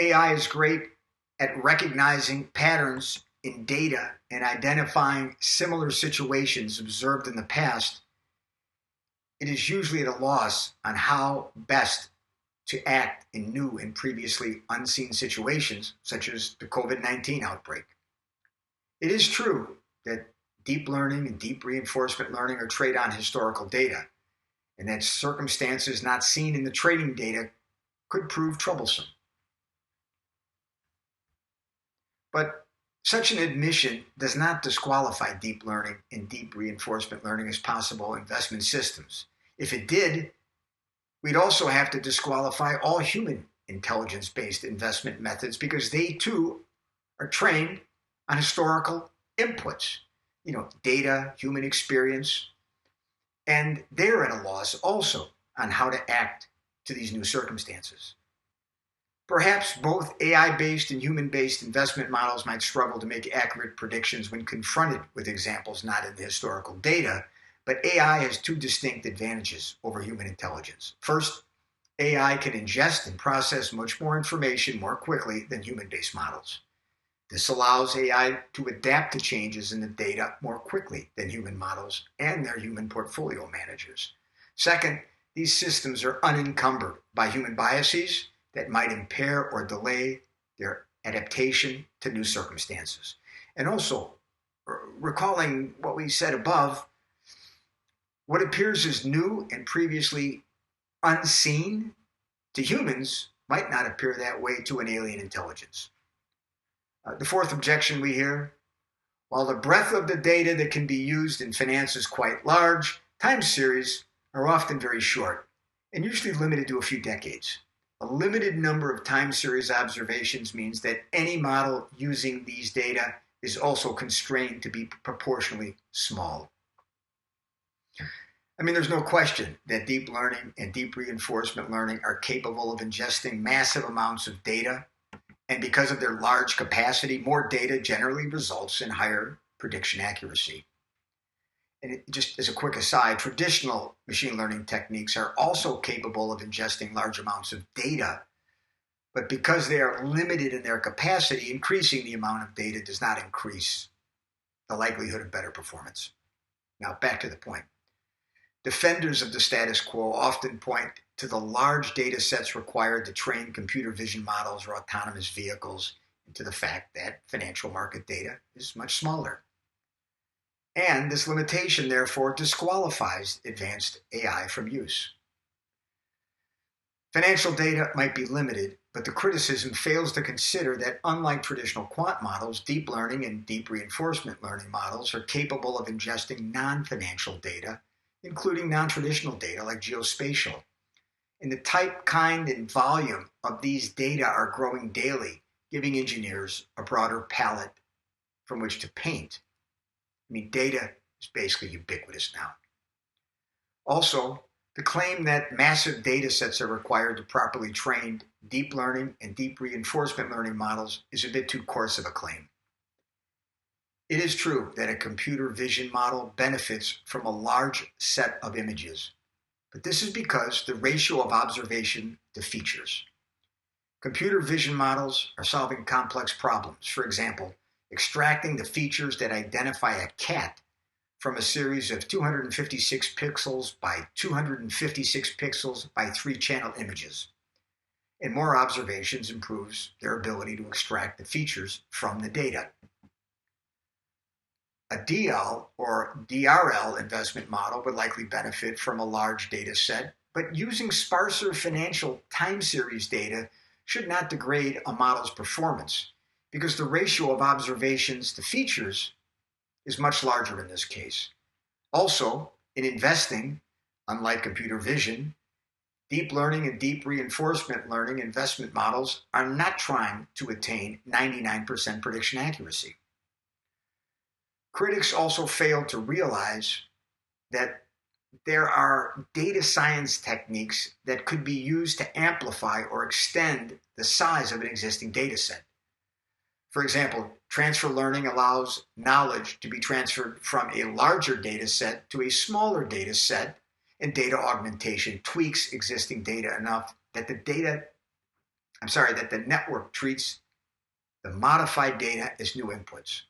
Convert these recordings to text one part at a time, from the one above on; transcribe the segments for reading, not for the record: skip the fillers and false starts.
AI is great at recognizing patterns in data and identifying similar situations observed in the past, it is usually at a loss on how best to act in new and previously unseen situations, such as the COVID-19 outbreak. It is true that deep learning and deep reinforcement learning are trained on historical data, and that circumstances not seen in the training data could prove troublesome. But such an admission does not disqualify deep learning and deep reinforcement learning as possible investment systems. If it did, we'd also have to disqualify all human intelligence-based investment methods because they too are trained on historical inputs, data, human experience, and they're at a loss also on how to act to these new circumstances. Perhaps both AI-based and human-based investment models might struggle to make accurate predictions when confronted with examples not in the historical data, but AI has two distinct advantages over human intelligence. First, AI can ingest and process much more information more quickly than human-based models. This allows AI to adapt to changes in the data more quickly than human models and their human portfolio managers. Second, these systems are unencumbered by human biases that might impair or delay their adaptation to new circumstances. And also, recalling what we said above, what appears as new and previously unseen to humans might not appear that way to an alien intelligence. The fourth objection we hear, while the breadth of the data that can be used in finance is quite large, time series are often very short and usually limited to a few decades. A limited number of time series observations means that any model using these data is also constrained to be proportionally small. There's no question that deep learning and deep reinforcement learning are capable of ingesting massive amounts of data, and because of their large capacity, more data generally results in higher prediction accuracy. And just as a quick aside, traditional machine learning techniques are also capable of ingesting large amounts of data, but because they are limited in their capacity, increasing the amount of data does not increase the likelihood of better performance. Now, back to the point. Defenders of the status quo often point to the large data sets required to train computer vision models or autonomous vehicles, and to the fact that financial market data is much smaller. And this limitation, therefore, disqualifies advanced AI from use. Financial data might be limited, but the criticism fails to consider that unlike traditional quant models, deep learning and deep reinforcement learning models are capable of ingesting non-financial data, including non-traditional data like geospatial. And the type, kind, and volume of these data are growing daily, giving engineers a broader palette from which to paint. Data is basically ubiquitous now. Also, the claim that massive data sets are required to properly train deep learning and deep reinforcement learning models is a bit too coarse of a claim. It is true that a computer vision model benefits from a large set of images, but this is because the ratio of observation to features. Computer vision models are solving complex problems. For example, extracting the features that identify a cat from a series of 256 pixels by 256 pixels by 3-channel images. And more observations improves their ability to extract the features from the data. A DL or DRL investment model would likely benefit from a large data set, but using sparser financial time series data should not degrade a model's performance, because the ratio of observations to features is much larger in this case. Also, in investing, unlike computer vision, deep learning and deep reinforcement learning investment models are not trying to attain 99% prediction accuracy. Critics also fail to realize that there are data science techniques that could be used to amplify or extend the size of an existing data set. For example, transfer learning allows knowledge to be transferred from a larger data set to a smaller data set, and data augmentation tweaks existing data enough that the data that the network treats the modified data as new inputs.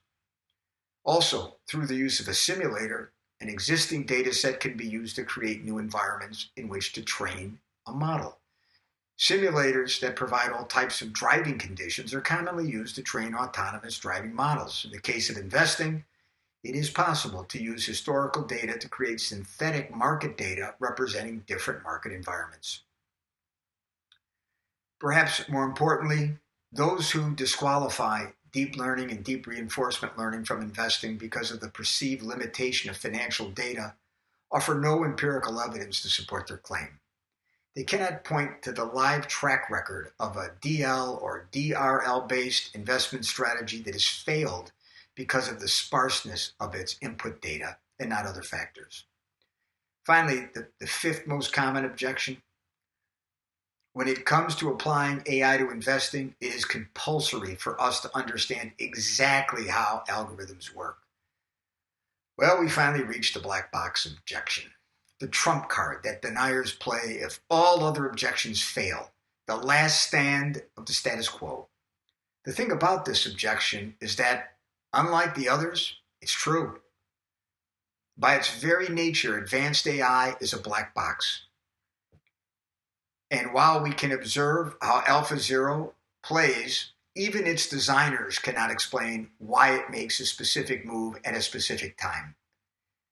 Also, through the use of a simulator, an existing data set can be used to create new environments in which to train a model. Simulators that provide all types of driving conditions are commonly used to train autonomous driving models. In the case of investing, it is possible to use historical data to create synthetic market data representing different market environments. Perhaps more importantly, those who disqualify deep learning and deep reinforcement learning from investing because of the perceived limitation of financial data offer no empirical evidence to support their claim. They cannot point to the live track record of a DL or DRL-based investment strategy that has failed because of the sparseness of its input data and not other factors. Finally, the fifth most common objection: when it comes to applying AI to investing, it is compulsory for us to understand exactly how algorithms work. Well, we finally reached the black box objection, the trump card that deniers play if all other objections fail, the last stand of the status quo. The thing about this objection is that, unlike the others, it's true. By its very nature, advanced AI is a black box. And while we can observe how AlphaZero plays, even its designers cannot explain why it makes a specific move at a specific time.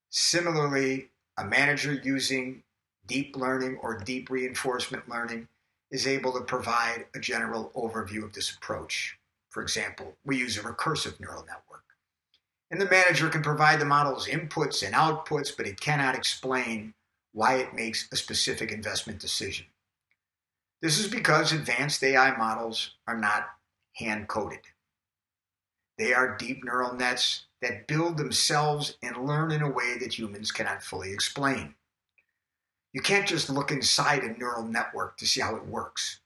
Similarly, a manager using deep learning or deep reinforcement learning is able to provide a general overview of this approach. For example, we use a recursive neural network. And the manager can provide the model's inputs and outputs, but it cannot explain why it makes a specific investment decision. This is because advanced AI models are not hand-coded. They are deep neural nets that build themselves and learn in a way that humans cannot fully explain. You can't just look inside a neural network to see how it works.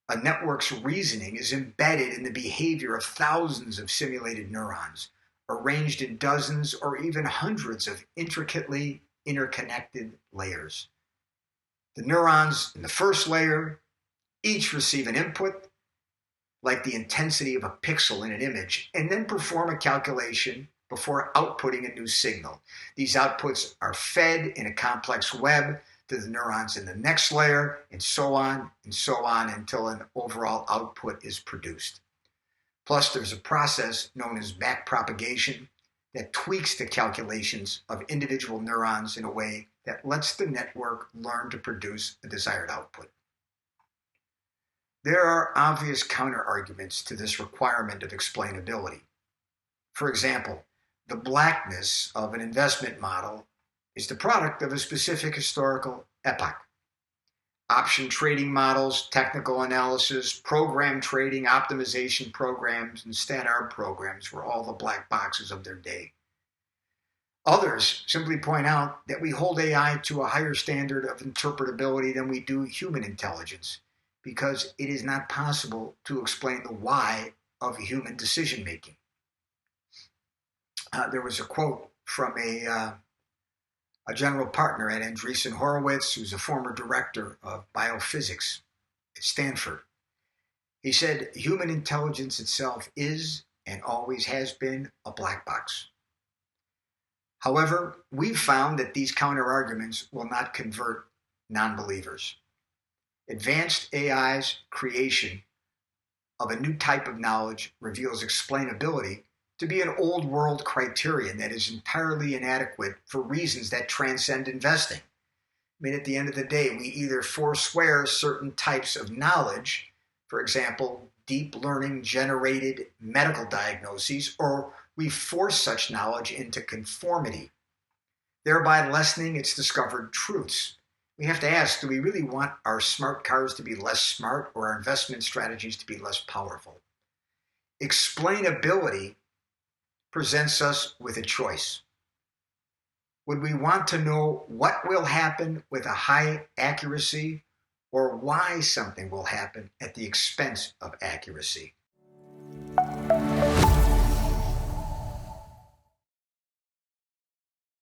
A network's reasoning is embedded in the behavior of thousands of simulated neurons, arranged in dozens or even hundreds of intricately interconnected layers. The neurons in the first layer each receive an input, like the intensity of a pixel in an image, and then perform a calculation before outputting a new signal. These outputs are fed in a complex web to the neurons in the next layer, and so on until an overall output is produced. Plus, there's a process known as backpropagation that tweaks the calculations of individual neurons in a way that lets the network learn to produce a desired output. There are obvious counterarguments to this requirement of explainability. For example, the blackness of an investment model is the product of a specific historical epoch. Option trading models, technical analysis, program trading, optimization programs, and stat-arb programs were all the black boxes of their day. Others simply point out that we hold AI to a higher standard of interpretability than we do human intelligence, because it is not possible to explain the why of human decision-making. There was a quote from a general partner at Andreessen Horowitz, who's a former director of biophysics at Stanford. He said, "Human intelligence itself is and always has been a black box." However, we've found that these counterarguments will not convert non-believers. Advanced AI's creation of a new type of knowledge reveals explainability to be an old world criterion that is entirely inadequate for reasons that transcend investing. I mean, at the end of the day, we either forswear certain types of knowledge, for example, deep learning generated medical diagnoses, or we force such knowledge into conformity, thereby lessening its discovered truths. We have to ask, do we really want our smart cars to be less smart or our investment strategies to be less powerful? Explainability presents us with a choice. Would we want to know what will happen with a high accuracy or why something will happen at the expense of accuracy?